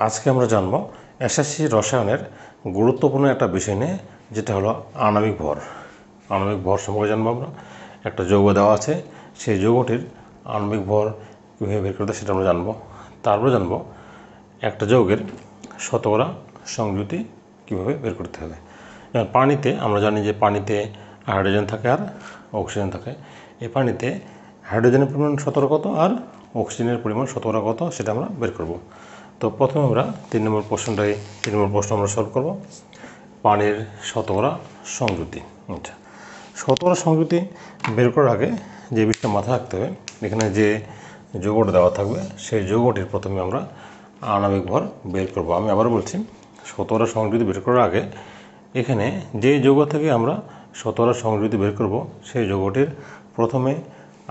আজকে আমরা জানব এসএসসি রসায়নের গুরুত্বপূর্ণ একটা বিষয় নিয়ে, যেটা হলো আণবিক ভর। আণবিক ভর সম্পর্কে জানবো আমরা। একটা যৌগ দেওয়া আছে, সেই যৌগটির আণবিক ভর কীভাবে বের করতে সেটা আমরা জানবো। তারপরে জানবো একটা যৌগের শতকরা সংযুতি কীভাবে বের করতে হবে। যেমন পানিতে আমরা জানি যে পানিতে হাইড্রোজেন থাকে আর অক্সিজেন থাকে। এই পানিতে হাইড্রোজেনের পরিমাণ শতকরা কত আর অক্সিজেনের পরিমাণ শতকরা কত সেটা আমরা বের করব। তো প্রথমে আমরা 3 নম্বর প্রশ্ন আমরা সলভ করব। পানির শতকরা সংযুতি। আচ্ছা, শতকরা সংযুতি বের করার আগে যে বিষয়টা মাথায় রাখতে হবে, এখানে যে যৌগটা দেওয়া থাকবে সেই যৌগটির প্রথমে আমরা আণবিক ভর বের করব। আমি আবার বলছি, শতকরা সংযুতি বের করার আগে এখানে যে যৌগ থেকে আমরা শতকরা সংযুতি বের করব সেই যৌগটির প্রথমে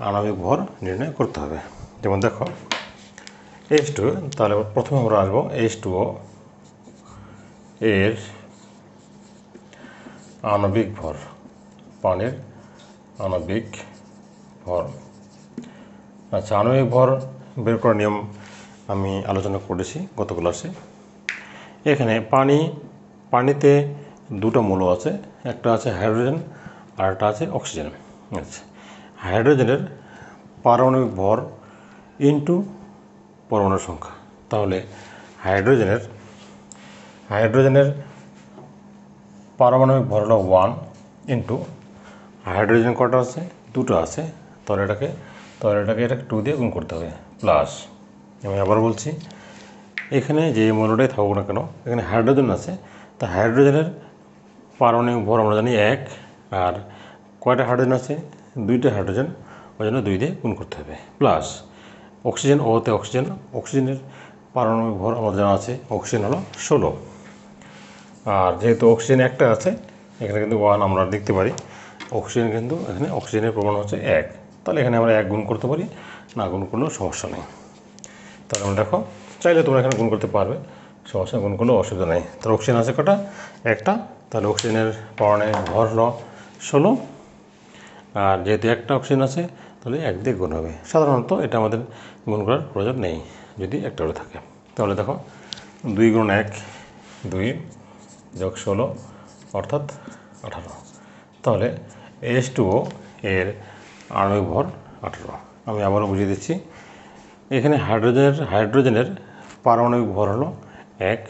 আণবিক ভর নির্ণয় করতে হবে। যেমন দেখো H2, তাহলে প্রথমে আমরা আসবো H2O এর আণবিক ভর, পানির আণবিক ভর। আচ্ছা, আণবিক ভর বের করার নিয়ম আমি আলোচনা করেছি গত ক্লাসে। এখানে পানিতে দুটো মৌল আছে, একটা আছে হাইড্রোজেন আর একটা আছে অক্সিজেন। আচ্ছা, হাইড্রোজেনের পারমাণবিক ভর ইন্টু পরমাণুর সংখ্যা। তাহলে হাইড্রোজেনের পারমাণবিক ভর হলো 1 ইন্টু হাইড্রোজেন কটা আছে, দুটো আছে, তাহলে এটাকে 2 দিয়ে গুণ করতে হবে প্লাস। আমি আবার বলছি, এখানে যে মৌলটাই থাকুক না কেন, এখানে হাইড্রোজেন আছে, তা হাইড্রোজেনের পারমাণবিক ভর আমরা জানি 1, আর কয়টা হাইড্রোজেন আছে, 2টা হাইড্রোজেন, ওই জন্য 2 দিয়ে গুণ করতে হবে প্লাস। অক্সিজেন ওতে অক্সিজেনের পারমাণবিক ভর আমাদের জানা আছে, অক্সিজেন হলো 16। আর যেহেতু অক্সিজেন একটা আছে, এখানে কিন্তু 1 আমরা দেখতে পারি। অক্সিজেন কিন্তু এখানে অক্সিজেনের প্রমাণ হচ্ছে 1, তাহলে এখানে আমরা 1 গুণ করতে পারি, না গুণ করলেও সমস্যা নেই। তাহলে আমরা দেখো, চাইলে তোমরা এখানে গুণ করতে পারবে, সমস্যা, গুণ করলেও অসুবিধা নেই। তাহলে অক্সিজেন আছে কটা, একটা, তাহলে অক্সিজেনের পারমাণবিক ভর হলো 16। আর যেহেতু একটা অক্সিজেন আছে, তাহলে 1 দিয়ে গুণ হবে। সাধারণত এটা আমাদের গুণ করার প্রয়োজন নেই যদি একটা করে থাকে। তাহলে দেখো 2 গুণ 1 2 যোগ 16 অর্থাৎ 18। তাহলে H2O এর আণবিক ভর 18। আমি আবারও বুঝিয়ে দিচ্ছি, এখানে হাইড্রোজেনের পারমাণবিক ভর হলো 1,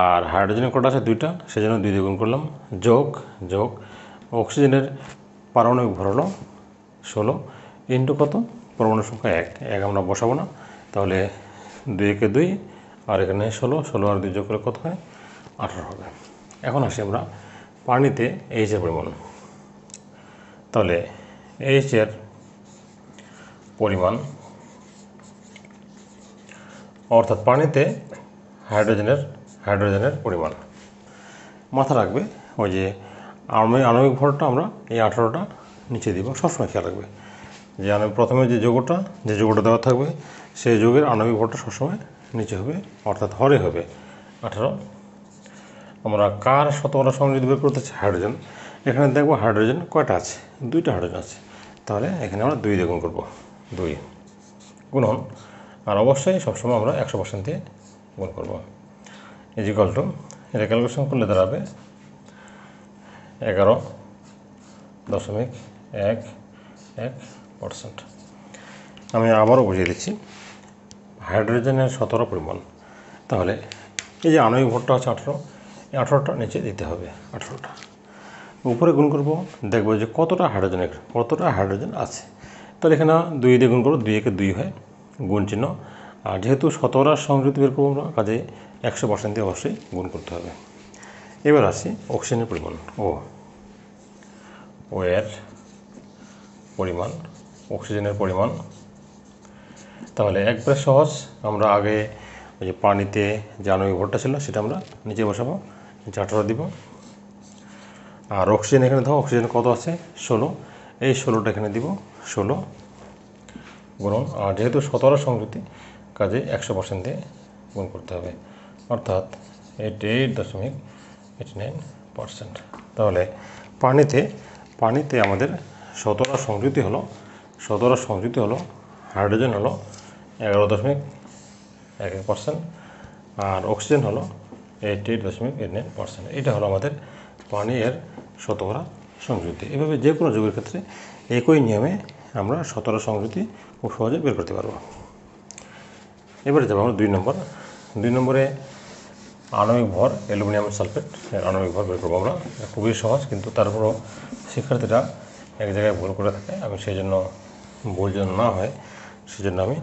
আর হাইড্রোজেনের কটা আছে, 2টা, সেজন্য 2 দিয়ে গুণ করলাম, যোগ অক্সিজেনের পারমাণবিক ভর হলো 16 ইন্টু কত, পরমাণু সংখ্যা 1 আমরা বসাবো না, তাহলে 2 × 2, আর এখানে 16 আর 2 যোগ করে কত হয়, 18 হবে। এখন আসি আমরা পানিতে H এর পরিমাণ। তাহলে H এর পরিমাণ, অর্থাৎ পানিতে হাইড্রোজেনের পরিমাণ মাথা রাখবে। ওই যে আণবিক ভরটা আমরা এই 18টা নিচে দিব, সবসময় খেয়াল রাখবে যে প্রথমে যে যৌগটা দেওয়া থাকবে সেই যৌগের আণবিক ভরটা সবসময় নিচে হবে, অর্থাৎ হরে হবে 18। আমরা কার শতকরা সংযুতি বের করতেছি, হাইড্রোজেন। এখানে দেখবো হাইড্রোজেন কয়টা আছে, 2টা হাইড্রোজেন আছে, তাহলে এখানে আমরা 2 দিয়ে গুণ করবো, 2 গুণন, আর অবশ্যই সবসময় আমরা 100% দিয়ে গুণ করবো। ইজিক্যাল টু, এটা ক্যালকুলেশন করলে দাঁড়াবে 11.11%। আমি আবারও বুঝিয়ে দিচ্ছি হাইড্রোজেনের শতকরা পরিমাণ। তাহলে এই যে আণবিক ভরটা আছে 18, এই 18টা নিচে দিতে হবে, 18টা উপরে গুণ করব, দেখবো যে কতটা হাইড্রোজেন আছে। তাহলে এখানে 2 দিয়ে গুণ করবো, 2 × 2 হয়, গুণ চিহ্ন। আর যেহেতু শতকরা সংযুতি বের করবো আমরা, কাজে 100% দিয়ে অবশ্যই গুণ করতে হবে। এবার আসি অক্সিজেনের পরিমাণ, ও এর পরিমাণ, অক্সিজেনের পরিমাণ। তাহলে একবারে সহজ, আমরা আগে ওই যে পানিতে যে আণবিক ভরটা ছিল সেটা আমরা নিচে বসাবো, 18 দিব। আর অক্সিজেন, এখানে ধরো অক্সিজেন কত আছে, 16, এই 16টা এখানে দিব, 16 গুণন, আর যেহেতু শতকরা সংযুতি কাজে 100% দিয়ে গুণ করতে হবে, অর্থাৎ 88.89%। তাহলে পানিতে আমাদের শতকরা সংযুতি হলো হাইড্রোজেন হলো 11.11%, আর অক্সিজেন হলো 88.89%। এটা হলো আমাদের পানি এর শতকরা সংযুতি। এভাবে যে কোনো যৌগের ক্ষেত্রে একই নিয়মে আমরা শতকরা সংযুতি খুব সহজে বের করতে পারবো। এবারে যাবো আমরা 2 নম্বরে আণবিক ভর অ্যালুমিনিয়াম সালফেট এর আণবিক ভর বের করবো আমরা। খুবই সহজ, কিন্তু তারপরও শিক্ষার্থীরা এক জায়গায় ভুল করে থাকে। আমি সেই জন্য ভুল যেন না হয় সেজন্য আমি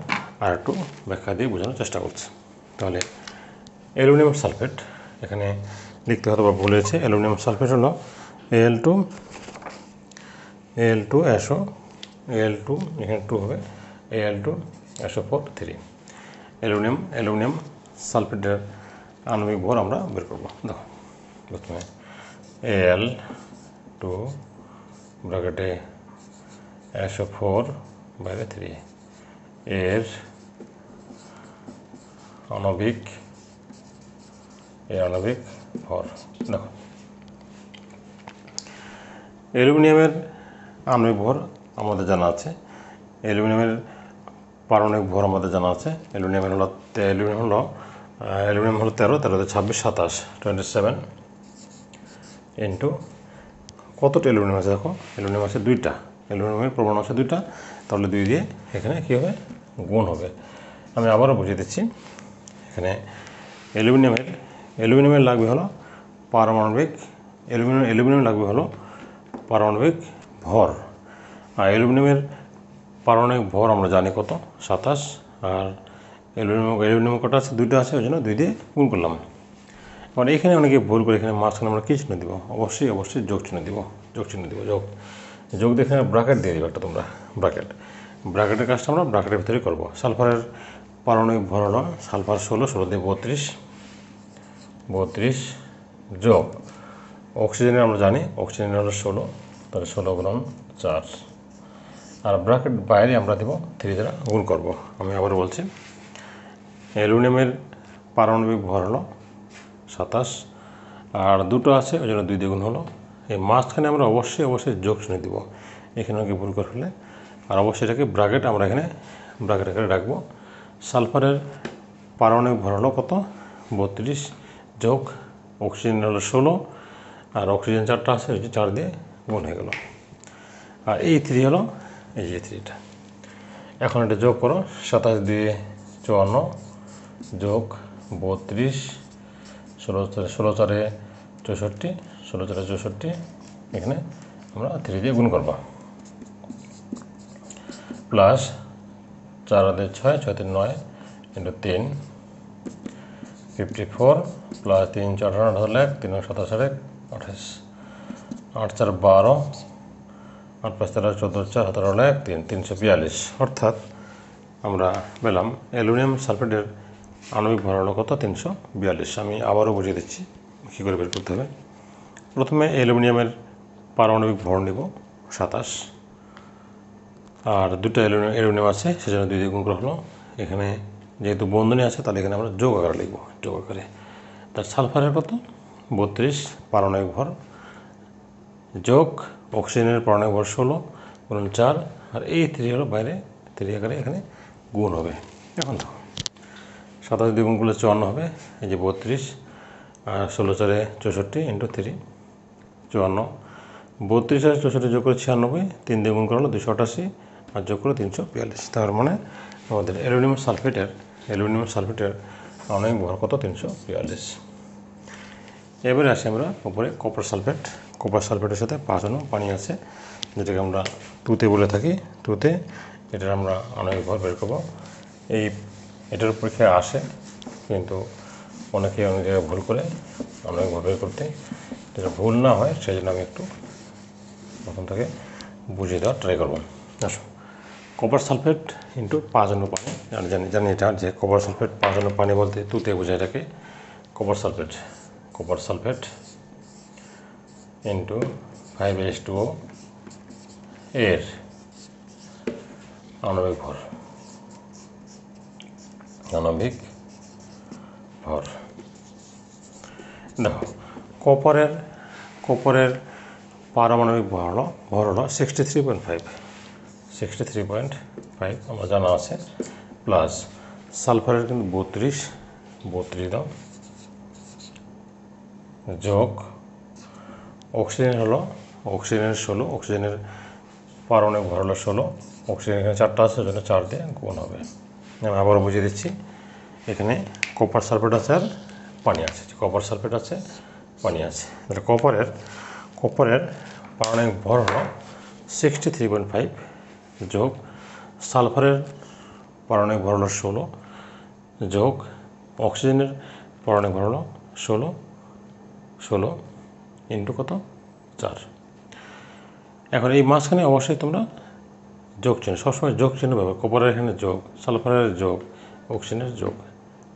আর একটু ব্যাখ্যা দিয়ে বোঝানোর চেষ্টা করছি। তাহলে অ্যালুমিনিয়াম সালফেট এখানে লিখতে হয়তো বা ভুল হয়েছে। অ্যালুমিনিয়াম সালফেট হলো Al2SO, Al2 এখানে 2 হবে, Al2SO4 3। অ্যালুমিনিয়াম সালফেটের আণবিক ভর আমরা বের করবো। দেখো প্রথমে Al2 ব্র্যাকেটে SO4 বাইরে 3 এর আণবিক ভর। দেখো অ্যালুমিনিয়ামের আণবিক ভর আমাদের জানা আছে, অ্যালুমিনিয়ামের পারমাণবিক ভর আমাদের জানা আছে। অ্যালুমিনিয়াম হলো 13, 26, 27 27 ইন্টু কতটা অ্যালুমিনিয়াম আছে। দেখো অ্যালুমিনিয়াম আছে 2টা, অ্যালুমিনিয়ামের প্রমাণ আছে 2টা, তাহলে 2 দিয়ে এখানে কী হবে, গুণ হবে। আমি আবারও বুঝিয়ে দিচ্ছি। এখানে অ্যালুমিনিয়ামের লাগবে হলো পারমাণবিক, অ্যালুমিনিয়াম লাগবে হলো পারমাণবিক ভর। আর অ্যালুমিনিয়ামের পারমাণবিক ভর আমরা জানি কত, 27। আর অ্যালুমিনিয়াম কটা আছে, 2টা আছে, ওই জন্য 2 দিয়ে গুণ করলাম। এবার এখানে অনেকে ভুল করে এখানে মাঝখানে আমরা কী চিহ্ন দিব, অবশ্যই যোগ চিহ্ন দিব, যোগ দিয়ে এখানে ব্র্যাকেট দিয়ে দেবে একটা তোমরা, ব্র্যাকেটের কাজটা আমরা ব্র্যাকেটের ভিতরেই করবো। সালফারের পারমাণবিক ভর হলো সালফার 16 দিয়ে 32 যোগ অক্সিজেনের আমরা জানি অক্সিজেনের হলো 16, তাহলে 16 গুণন 4, আর ব্র্যাকেট বাইরে আমরা দেবো 3 দ্বারা গুণ করবো। আমি আবার বলছি, অ্যালুমিনিয়ামের পারমাণবিক ভর হলো 27, আর 2টো আছে ওই জন্য 2 দিয়ে গুণ হলো। এই মাঝখানে আমরা অবশ্যই যোগ চিহ্ন দিব, এখানে আমাকে ভুল করে ফেলে। আর অবশ্যই এটাকে ব্র্যাকেট আমরা এখানে ব্র্যাকেট আকারে রাখবো। সালফারের পারমাণবিক ভর হলো কত, 32 যোগ অক্সিজেন হলো 16, আর অক্সিজেন 4টা আছে, ওই যে 4 দিয়ে গুণ হয়ে গেল। আর এই 3 হলো এই যে 3টা। এখন এটা যোগ করো, 27 দিয়ে 54 যোগ 32, 16 4 64, 16 4 64, এখানে আমরা 3 দিয়ে গুণ করবো, প্লাস 4 দিয়ে 6, 6 3 9 ইন্টু 3 54, প্লাস 3 4 18 1, 3 27 28, 8 4 12, 8 5 13 14 4 17 1 3 342। অর্থাৎ আমরা পেলাম অ্যালুমিনিয়াম সালফেটের আণবিক ভর হলো কত, 342। আমি আবারও বুঝিয়ে দিচ্ছি কী করে বের করতে হবে। প্রথমে অ্যালুমিনিয়ামের পারমাণবিক ভর নেব 27, আর 2টা অ্যালুমিনিয়াম আছে সেজন্য 2 দিয়ে গুণ করা হলো। এখানে যেহেতু বন্ধনী আছে তাহলে এখানে আমরা যোগ আকারে লিখব, যোগ আকারে। তার সালফারের কত, 32 পারমাণবিক ভর যোগ অক্সিজেনের পারমাণবিক ভর 16 গুণ 4, আর এই 3 হলো বাইরে 3 আকারে এখানে গুণ হবে। এখন দেখো 27 দিয়ে গুণ করলে 54 হবে, এই যে 32, আর 16 4 64 ইন্টু 3 54, 32 আর 64 যোগ করে 96, 3 দিয়ে গুণ করা হলো 288, আর যোগ করে 342। তার মানে আমাদের অ্যালুমিনিয়াম সালফেটের আণবিক ভর কত, 342। এবারে আসি আমরা উপরে কপার সালফেটের সাথে 5 অণু পানি আছে, যেটাকে আমরা 2তে বলে থাকি। 2তে এটার আমরা আণবিক ভর বের করবো। এটার পরীক্ষায় আসে, কিন্তু অনেকে অনেক জায়গায় ভুল করে আণবিক ভর বের করতে। যেটা ভুল না হয় সেই জন্য আমি একটু প্রথম থেকে বুঝিয়ে দেওয়ার ট্রাই করবো। আসো, কপার সালফেট ইন্টু 5 অণু পানি, জানি এটা যে কপার সালফেট 5 অণু পানি বলতে 2তে বোঝায় এটাকে কপার সালফেট ইন্টু 5H2O এর আণবিক ভর দেখো কপারের পারমাণবিক ভর হলো 63.5 আমরা জানা আছে, প্লাস সালফারের কিন্তু 32 32 দাও, যোগ অক্সিজেন হলো অক্সিজেনের 16, অক্সিজেনের পারমাণবিক ভর হলো 16, অক্সিজেন এখানে 4টা আছে, ওই জন্য 4 দিয়ে গুণ হবে। আমি আবারও বুঝিয়ে দিচ্ছি, এখানে কপার সালফেট আছে আর পানি আছে, কপার সালফেট আছে, পানি আছে। তাহলে কপারের পারমাণবিক ভর হলো 63.5 যোগ সালফারের পারমাণবিক ভর হলো 16 যোগ অক্সিজেনের পারমাণবিক ভর হলো 16 ইন্টু কত 4। এখন এই মাঝখানে অবশ্যই তোমরা যোগ চিহ্ন, সবসময় যোগ চিহ্ন পাবে। কপারের এখানে যোগ, সালফারের যোগ, অক্সিজেনের যোগ।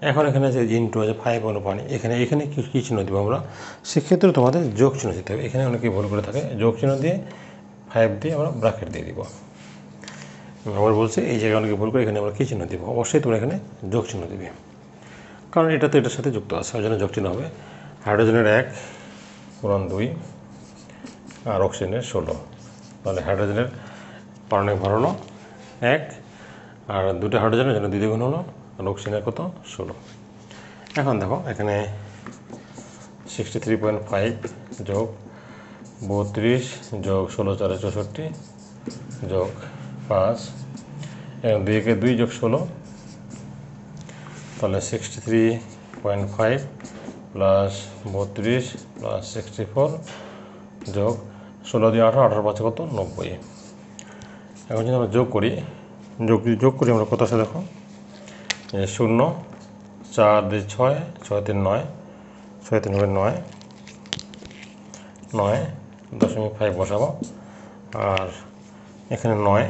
এখন এখানে যে ইন্টু আছে 5 অনু পানি, এখানে কী চিহ্ন দেবো আমরা? সেক্ষেত্রে তোমাদের যোগ চিহ্ন দিতে হবে। এখানে অনেকেই ভুল করে থাকে, যোগ চিহ্ন দিয়ে 5 দিয়ে আমরা ব্র্যাকেট দিয়ে দিব। আবার বলছি, এই জায়গায় অনেকে ভুল করে, এখানে আমরা কী চিহ্ন দিব? অবশ্যই তোমরা এখানে যোগ চিহ্ন দিবে, কারণ এটা তো এটার সাথে যুক্ত আছে, ওই জন্য যোগ চিহ্ন হবে। হাইড্রোজেনের 1 গুণন 2 আর অক্সিজেনের 16, তাহলে হাইড্রোজেনের পারমাণবিক ভর হলো 1 আর 2টা হাইড্রোজেনের জন্য 2 গুণ হলো, আর অক্সিজেনের কত 16। এখন দেখো এখানে 63.5 যোগ 32 যোগ 16 4 64 যোগ 5, এবং 2 2 যোগ 16, তাহলে 63.5 প্লাস 32 প্লাস 64 যোগ 16 দিয়ে 18, 18 5 কত 90। এখন যদি আমরা যোগ করি আমরা কত আছে দেখো, 0 4 2 6 6 3 9 6 3 9 9.5 বসাবো, আর এখানে 9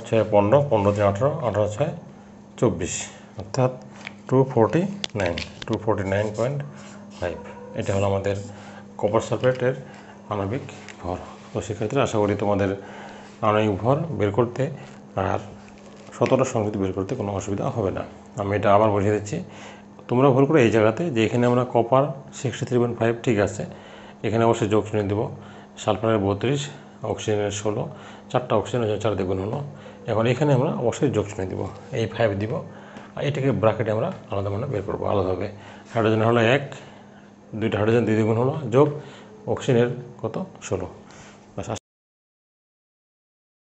6 15 15 3 18 18 6 24, অর্থাৎ 249.5। এটা হলো আমাদের কপার সালফেটের আণবিক ভর। তো সেক্ষেত্রে আশা করি তোমাদের আণবিক ভর বের করতে আর শতকরা সংযুক্তি বের করতে কোনো অসুবিধা হবে না। আমি এটা আবার বুঝিয়ে দিচ্ছি, তোমরা ভুল করে এই জায়গাতে যে এখানে আমরা কপার 63.5 ঠিক আছে, এখানে অবশ্যই যোগ চিহ্ন দেবো। সালফারের 32, অক্সিজেনের 16, 4টা অক্সিজেনের 4 দ্বিগুণ হলো। এখন এখানে আমরা অবশ্যই যোগ চিহ্ন দেবো, এই 5 দিব, আর এটাকে ব্র্যাকেটে আমরা আলাদা বের করবো আলাদাভাবে। হাইড্রোজেন হলো 1, 2টা হাইড্রোজেন 2 দ্বিগুণ হলো, যোগ অক্সিজেনের কত 16।